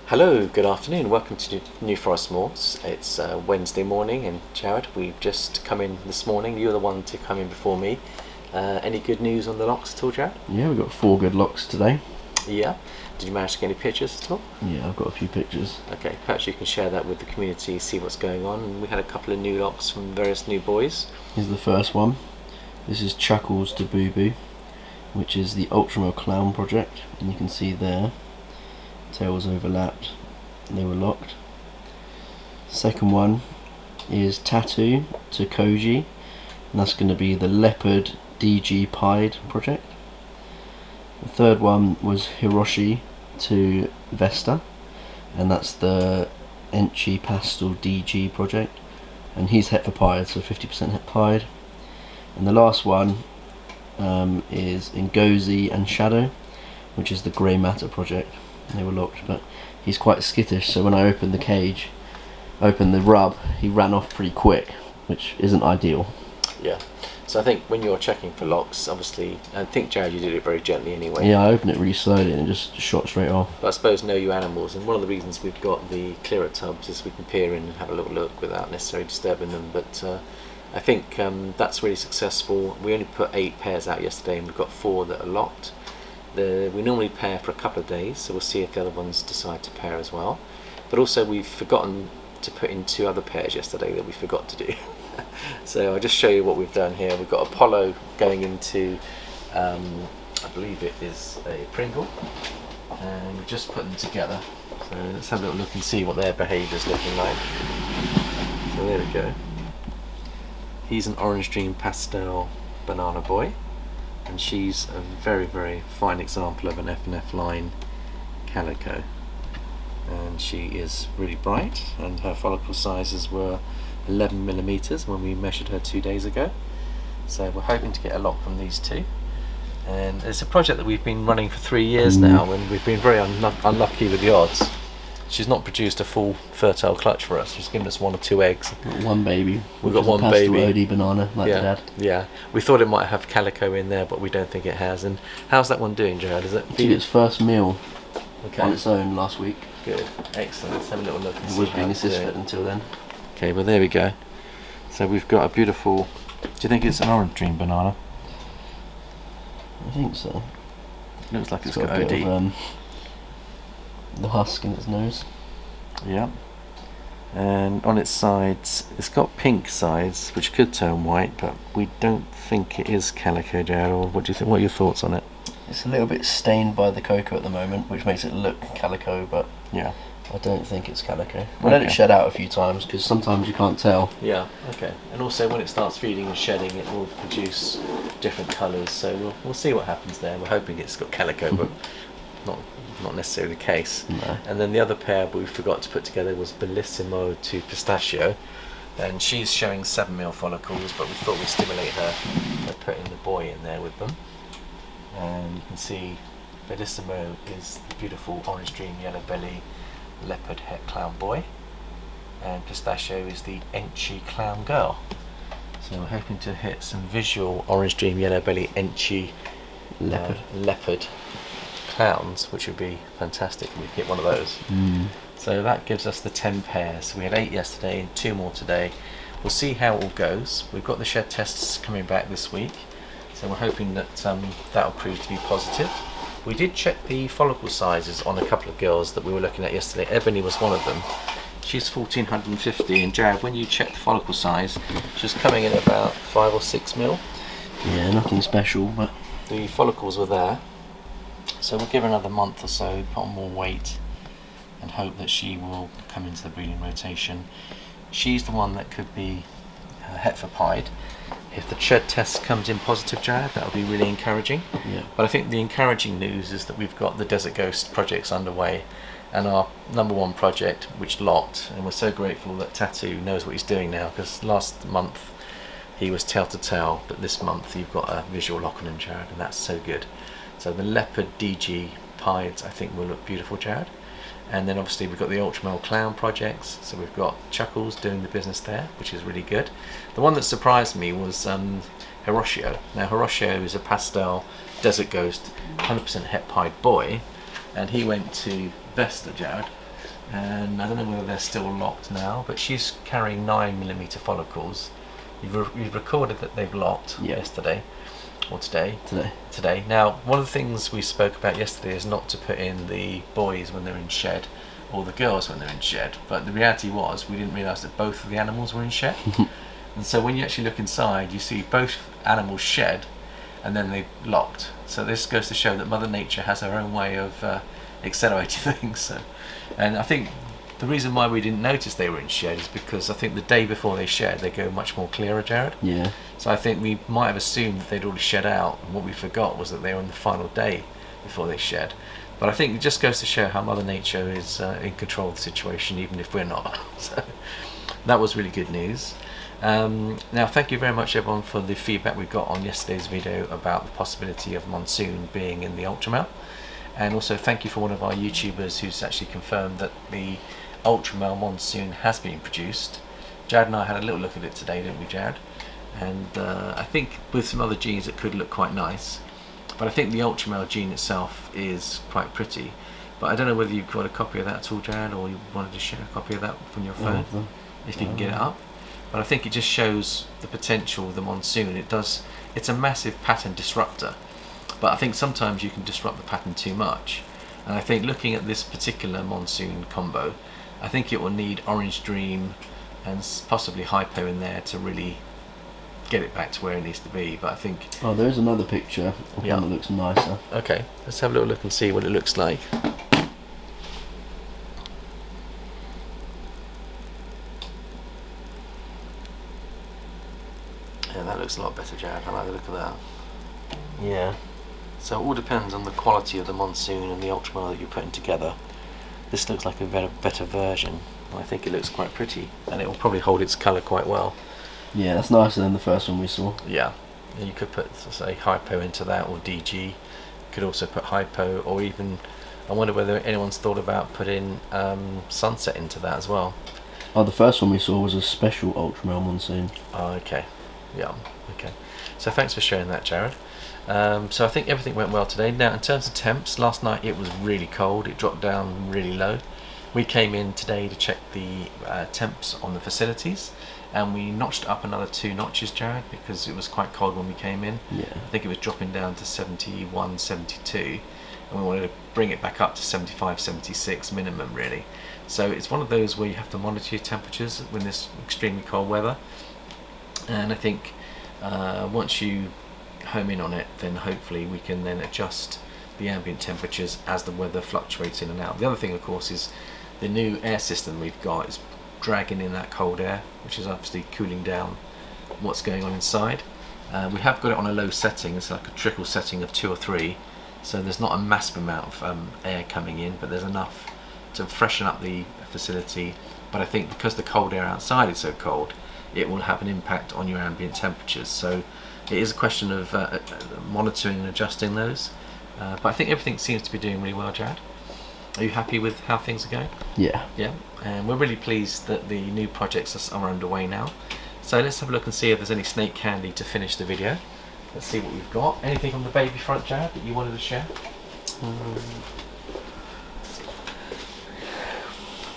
Hello, good afternoon. Welcome to New Forest Morphs. It's Wednesday morning, and Jared, we've just come in this morning. You're the one to come in before me. Any good news on the locks at all, Jared? Yeah, we've got 4 good locks today. Yeah. Did you manage to get any pictures at all? Yeah, I've got a few pictures. Okay, perhaps you can share that with the community, see what's going on. And we had a couple of new locks from various new boys. Here's the first one. This is Chuckles to Boo Boo, which is the Ultramel Clown project. And you can see there, tails overlapped, they were locked. Second one is Tattoo to Koji, and that's going to be the Leopard DG Pied project. The third one was Hiroshi to Vesta, and that's the Enchi Pastel DG project, and he's het for pied, so 50% het pied. And the last one is Ngozi and Shadow, which is the Grey Matter project. They were locked, but he's quite skittish, so when I opened the cage, opened the rub, he ran off pretty quick, which isn't ideal. Yeah. So I think when you're checking for locks, obviously, I think, Jared, you did it very gently anyway. Yeah, I opened it really slowly and it just shot straight off. But I suppose know your animals, and one of the reasons we've got the clearer tubs is we can peer in and have a little look without necessarily disturbing them. But I think that's really successful. We only put 8 pairs out yesterday, and we've got 4 that are locked. We normally pair for a couple of days, so we'll see if the other ones decide to pair as well. But also we've forgotten to put in 2 other pairs yesterday that we forgot to do. So I'll just show you what we've done here. We've got Apollo going into, I believe it is a Pringle, and we've just put them together. So let's have a little look and see what their behaviour's looking like. So there we go. He's an Orange Dream Pastel Banana Boy, and she's a very, very fine example of an F&F line calico. And she is really bright, and her follicle sizes were 11mm when we measured her 2 days ago. So we're hoping to get a lock from these 2. And it's a project that we've been running for 3 years now, and we've been very unlucky with the odds. She's not produced a full fertile clutch for us. She's given us 1 or 2 eggs. One baby. We've got 1 baby. OD banana, like yeah, Dad. Yeah. We thought it might have calico in there, but we don't think it has. And how's that one doing, Jared? Is it Took its first meal on okay? its own last week. Good. Excellent. Let's have a little look and It see was how being it's assist doing. fed until then. Okay, well there we go. So we've got a beautiful. Do you think it's an Orange Dream banana? I think so. Looks like It's it's got a OD. bit of the husk in its nose. Yeah. And on its sides, it's got pink sides, which could turn white, but we don't think it is calico, Jared. Or what do you think? What are your thoughts on it? It's a little bit stained by the cocoa at the moment, which makes it look calico, but Yeah. I don't think it's calico. We'll let it Okay. shed out a few times, because sometimes you can't tell. Yeah. Okay. And also, when it starts feeding and shedding, it will produce different colours. So we'll see what happens there. We're hoping it's got calico, but not necessarily the case. No. And then the other pair we forgot to put together was Bellissimo to Pistachio, and she's showing 7mm follicles, but we thought we'd stimulate her by putting the boy in there with them. And you can see Bellissimo is the beautiful Orange Dream Yellow Belly Leopard Het Clown Boy, and Pistachio is the Enchi Clown Girl. So we're hoping to hit some visual Orange Dream Yellow Belly Enchi Leopard clowns, which would be fantastic if we get one of those. So that gives us the 10 pairs. We had 8 yesterday and 2 more today. We'll see how it all goes. We've got the shed tests coming back this week, so we're hoping that that'll prove to be positive. We did check the follicle sizes on a couple of girls that we were looking at yesterday. Ebony was one of them. She's 1450, and Jared, when you check the follicle size, she's coming in about 5 or 6mm. Yeah, nothing special, but The follicles were there. So we'll give her another month or so, put on more weight, and hope that she will come into the breeding rotation. She's the one that could be het for pied. If the shed test comes in positive, Jared, that'll be really encouraging. yeah. But I think the encouraging news is that we've got the Desert Ghost projects underway, and our #1 project, which locked, and we're so grateful that Tattoo knows what he's doing now, because last month he was tail to tail, but this month you've got a visual lock on him, Jared, and that's so good. So the Leopard DG Pieds, I think, will look beautiful, Jared. And then obviously we've got the Ultramel Clown projects, so we've got Chuckles doing the business there, which is really good. The one that surprised me was Hiroshio. Now Hiroshio is a pastel Desert Ghost 100% het pied boy, and he went to Vesta, Jared, and I don't know whether they're still locked now, but she's carrying 9mm follicles. You've recorded that they've locked yesterday, or today. Today. Now, one of the things we spoke about yesterday is not to put in the boys when they're in shed, or the girls when they're in shed, but the reality was we didn't realise that both of the animals were in shed. And so when you actually look inside, you see both animals shed, and then they locked. So this goes to show that Mother Nature has her own way of accelerating things. So, and I think the reason why we didn't notice they were in shed is because I think the day before they shed, they go much more clearer, Jared. Yeah. So I think we might have assumed that they'd already shed out, and what we forgot was that they were on the final day before they shed. But I think it just goes to show how Mother Nature is in control of the situation, even if we're not. So that was really good news. Now, thank you very much everyone for the feedback we got on yesterday's video about the possibility of monsoon being in the Ultramel, and also thank you for one of our YouTubers who's actually confirmed that the Ultramel monsoon has been produced. Jared and I had a little look at it today, didn't we, Jared? And I think with some other genes it could look quite nice, but I think the Ultramel gene itself is quite pretty. But I don't know whether you've got a copy of that at all, Jared, or you wanted to share a copy of that from your phone, if you can get it up. But I think it just shows the potential of the monsoon. It's a massive pattern disruptor, but I think sometimes you can disrupt the pattern too much. And I think looking at this particular monsoon combo, I think it will need Orange Dream and possibly Hypo in there to really get it back to where it needs to be. But I think... Oh, there's another picture of one that looks nicer. Okay, let's have a little look and see what it looks like. Yeah, that looks a lot better, Jared. I like the look of that. Yeah. So it all depends on the quality of the monsoon and the Ultramel that you're putting together. This looks like a better version. I think it looks quite pretty, and it will probably hold its colour quite well. Yeah, that's nicer than the first one we saw. Yeah, and you could put, say, Hypo into that, or DG. You could also put Hypo, or even, I wonder whether anyone's thought about putting Sunset into that as well. Oh, the first one we saw was a special Ultramel monsoon. Oh, okay. Yeah, okay. So thanks for sharing that, Jared. So I think everything went well today. Now, in terms of temps, last night it was really cold. It dropped down really low. We came in today to check the temps on the facilities, and we notched up another 2 notches, Jared, because it was quite cold when we came in. Yeah. I think it was dropping down to 71, 72, and we wanted to bring it back up to 75, 76 minimum, really. So it's one of those where you have to monitor your temperatures when this extremely cold weather. And I think once you home in on it, then hopefully we can then adjust the ambient temperatures as the weather fluctuates in and out. The other thing, of course, is the new air system we've got is dragging in that cold air, which is obviously cooling down what's going on inside. We have got it on a low setting. It's like a trickle setting of 2 or 3, so there's not a massive amount of air coming in, but there's enough to freshen up the facility. But I think because the cold air outside is so cold, it will have an impact on your ambient temperatures. So it is a question of monitoring and adjusting those. But I think everything seems to be doing really well, Jared. Are you happy with how things are going? Yeah. Yeah, and we're really pleased that the new projects are underway now. So let's have a look and see if there's any snake candy to finish the video. Let's see what we've got. Anything on the baby front, Jared, that you wanted to share?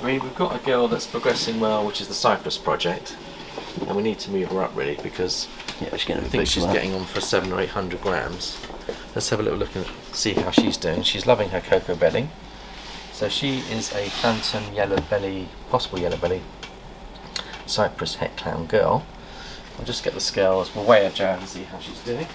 I mean, we've got a girl that's progressing well, which is the Cypress project, and we need to move her up really, because Yeah, she's getting I think she's getting on for 700 or 800 grams. Let's have a little look and see how she's doing. She's loving her cocoa bedding. So she is a phantom yellow belly, possible yellow belly Cypress het clown girl. I'll just get the scales. We'll weigh her, Jared, and see how she's doing.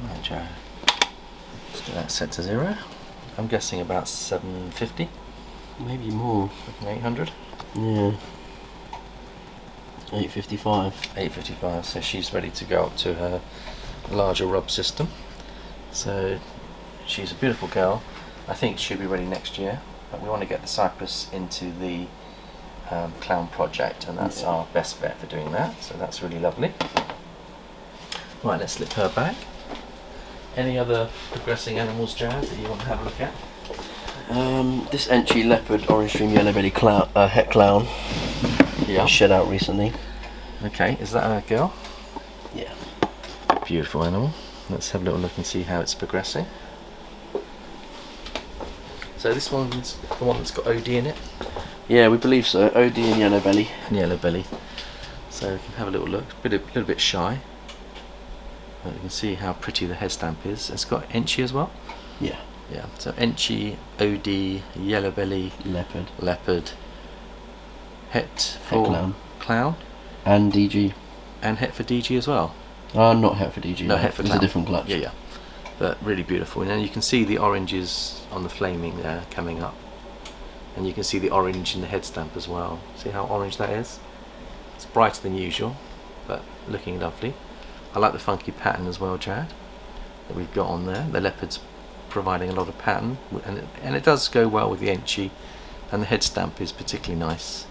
Right, Jared. Let's do that set to 0. I'm guessing about 750, Maybe more. 800. Yeah. 855. 855. So she's ready to go up to her larger rub system. So she's a beautiful girl. I think she'll be ready next year. But we want to get the Cypress into the clown project, and that's our best bet for doing that. So that's really lovely. Right, let's slip her back. Any other progressing animals, Jared, that you want to have a look at? This Enchi Leopard Orange Stream Yellow Belly Het Clown. Yeah. Shed out recently. Okay, is that a girl? Yeah. Beautiful animal. Let's have a little look and see how it's progressing. So this one's the one that's got OD in it? Yeah, we believe so. OD and Yellow Belly. And yellow belly. So we can have a little look. A little bit shy. But you can see how pretty the head stamp is. It's got Enchi as well? Yeah. Yeah, so Enchi, OD, yellow belly, leopard, Het for clown, and DG. And Het for DG as well. Not Het for DG. No, Het for it's clown. A different clutch. Yeah, yeah. But really beautiful. And then you can see the oranges on the flaming there coming up. And you can see the orange in the head stamp as well. See how orange that is? It's brighter than usual, but looking lovely. I like the funky pattern as well, Jared, that we've got on there. The leopard's providing a lot of pattern, and it does go well with the Enchi, and the head stamp is particularly nice.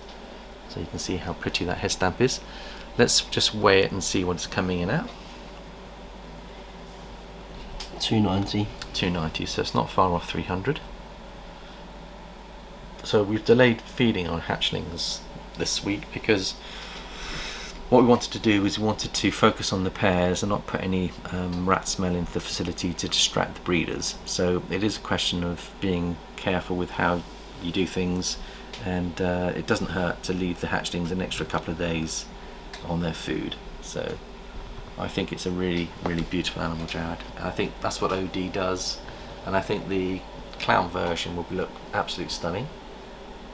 So you can see how pretty that head stamp is. Let's just weigh it and see what it's coming in at. 290. 290, so it's not far off 300. So we've delayed feeding our hatchlings this week because what we wanted to do is we wanted to focus on the pairs and not put any rat smell into the facility to distract the breeders. So it is a question of being careful with how you do things, and it doesn't hurt to leave the hatchlings an extra couple of days on their food. So I think it's a really, really beautiful animal, Jared. I think that's what OD does, and I think the clown version will look absolutely stunning,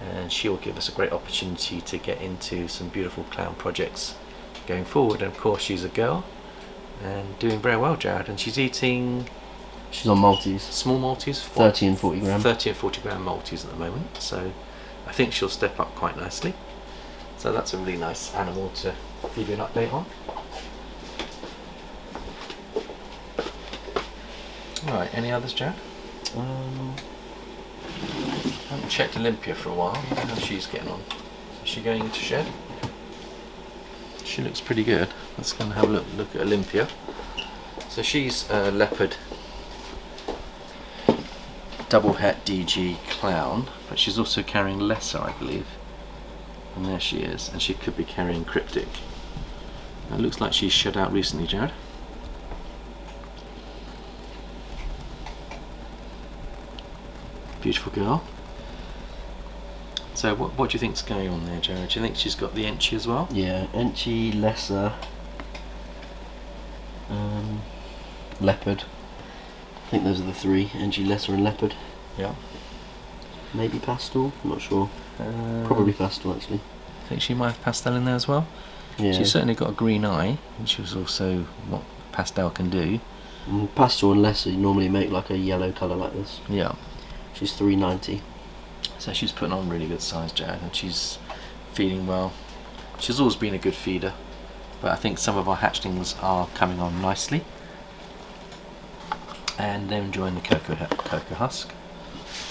and she will give us a great opportunity to get into some beautiful clown projects going forward. And of course she's a girl and doing very well, Jared, and she's eating, she's on Maltese, small Maltese, 30 and 40 gram 30 and 40 gram Maltese at the moment, so I think she'll step up quite nicely. So that's a really nice animal to give you an update on. Alright, any others, Jared? I haven't checked Olympia for a while. I don't know how she's getting on. Is she going into shed? She looks pretty good. Let's go and have a look at Olympia. So she's a leopard double het DG clown, but she's also carrying lesser, I believe. And there she is, and she could be carrying cryptic. It looks like she's shed out recently, Jared. Beautiful girl. So what do you think's going on there, Jared? Do you think she's got the Enchi as well? Yeah, Enchi, lesser, leopard. I think those are the three: Enchi, lesser, and leopard. Yeah. Maybe pastel. I'm not sure. Probably pastel, actually. I think she might have pastel in there as well. Yeah. She's certainly got a green eye, which is also what pastel can do. Pastel and lesser normally make like a yellow colour like this. Yeah. She's 390. So she's putting on really good size, Jared, and she's feeding well. She's always been a good feeder, but I think some of our hatchlings are coming on nicely, and they're enjoying the cocoa husk.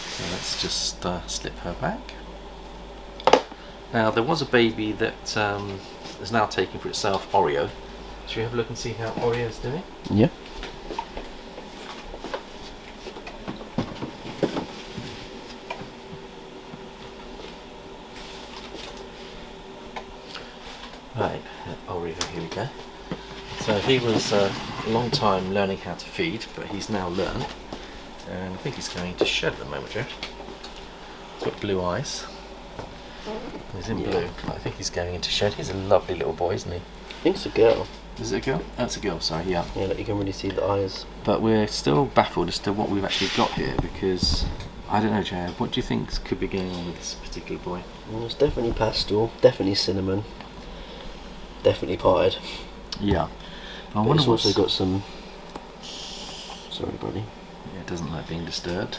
So let's just slip her back. Now there was a baby that is now taking for itself Oreo. Should we have a look and see how Oreo's doing? Yeah. Right, Oreo, here we go. So he was a long time learning how to feed, but he's now learned, and I think he's going to shed at the moment, Jared. He's got blue eyes. He's in blue. I think he's going into shed. He's a lovely little boy, isn't he? I think it's a girl. Is it a girl? That's a girl, sorry, yeah. Yeah, like you can really see the eyes. But we're still baffled as to what we've actually got here, because I don't know, Jared, what do you think could be going on with this particular boy? Well, it's definitely pastel, definitely cinnamon, definitely potted. Yeah. I But wonder it's what's also got some... Sorry, buddy. Yeah, it doesn't like being disturbed.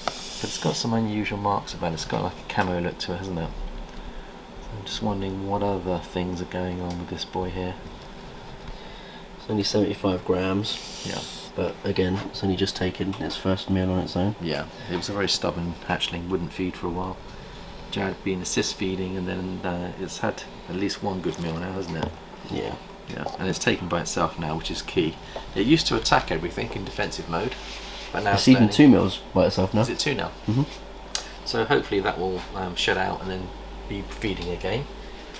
But it's got some unusual marks about it. It's got like a camo look to it, hasn't it? So I'm just wondering what other things are going on with this boy here. It's only 75 grams. Yeah. But again, it's only just taken its first meal on its own. Yeah, it was a very stubborn hatchling, wouldn't feed for a while. Jared been assist feeding, and then it's had at least one good meal now, hasn't it? Yeah. Yeah, and it's taken by itself now, which is key. It used to attack everything in defensive mode, but now It's even 2 mils by itself now. Is it 2 now? Mm-hmm. So hopefully that will shed out and then be feeding again.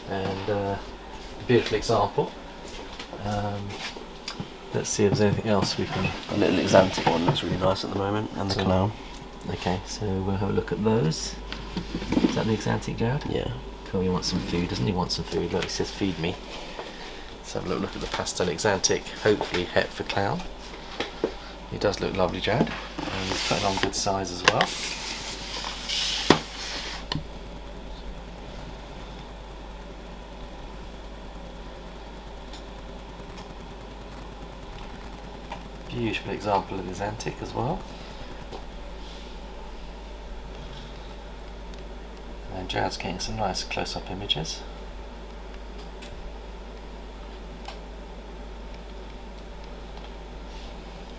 And a beautiful example. Let's see if there's anything else we can... A little Exantic one looks really nice at the moment, and the clown. Okay, so we'll have a look at those. Is that the Exantic, Jared? Yeah. Cool, he wants some food, doesn't he? Want some food? Look, he says feed me. Let's have a little look at the pastel Exantic, hopefully het for clown. He does look lovely, Jared, and he's putting on good size as well. Beautiful example of Exantic as well. And Jared's getting some nice close-up images.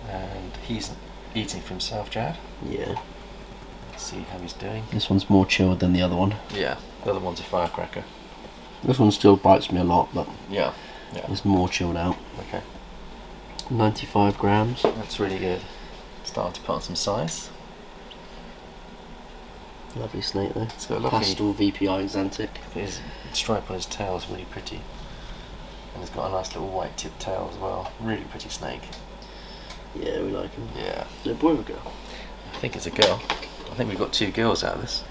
And he's eating for himself, Jared. Yeah. Let's see how he's doing. This one's more chilled than the other one. Yeah, the other one's a firecracker. This one still bites me a lot, but Yeah. it's more chilled out. Okay. 95 grams. That's really good. Starting to put on some size. Lovely snake though. It's got a lovely Pastel VPI Exantic. his stripe on his tail is really pretty. And it's got a nice little white tip tail as well. Really pretty snake. Yeah, we like him. Yeah. Is it a boy or a girl? I think it's a girl. I think we've got 2 girls out of this.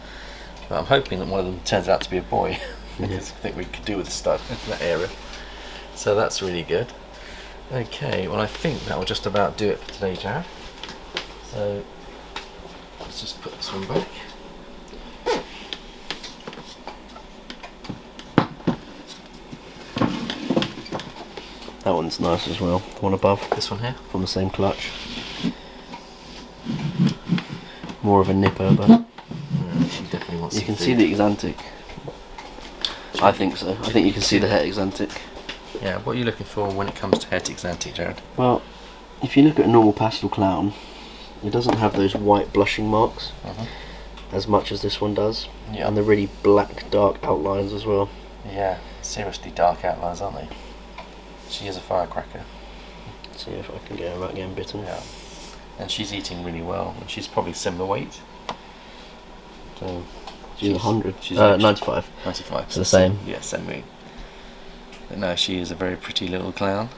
But I'm hoping that one of them turns out to be a boy. Because I think we could do with a stud in that area. So that's really good. Okay, well I think that will just about do it for today, Jared. So let's just put this one back. That one's nice as well. The one above. This one here. From the same clutch. More of a nipper, but She definitely wants you some can food. see the Exantic. I think so. I think you can see the het Exantic. Yeah, what are you looking for when it comes to het Exantic, Jared? Well, if you look at a normal pastel clown, it doesn't have those white blushing marks as much as this one does. Yeah. And the really black dark outlines as well. Yeah, seriously dark outlines, aren't they? She is a firecracker. See if I can get her without getting bitten. Yeah. And she's eating really well, and she's probably similar weight. So She's 100. She's 95. 95. So the same. Yeah, same weight. But no, she is a very pretty little clown.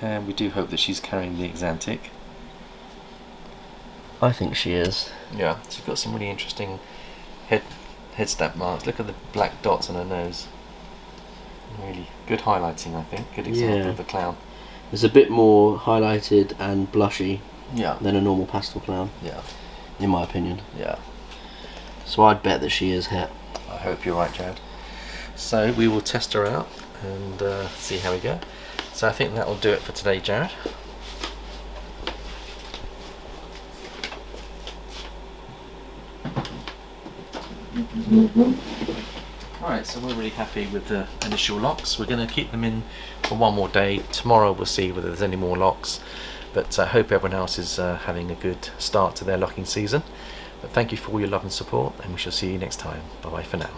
And we do hope that she's carrying the Exantic. I think she is. Yeah, she's got some really interesting head stamp marks. Look at the black dots on her nose. Really good highlighting, I think. Good example of the clown. It's a bit more highlighted and blushy Yeah. than a normal pastel clown, Yeah. in my opinion. Yeah. So I'd bet that she is het. I hope you're right, Jared. So we will test her out and see how we go. So I think that will do it for today, Jared. Alright, so we're really happy with the initial locks. We're going to keep them in for one more day. Tomorrow we'll see whether there's any more locks. But I hope everyone else is having a good start to their locking season. But thank you for all your love and support, and we shall see you next time. Bye bye for now.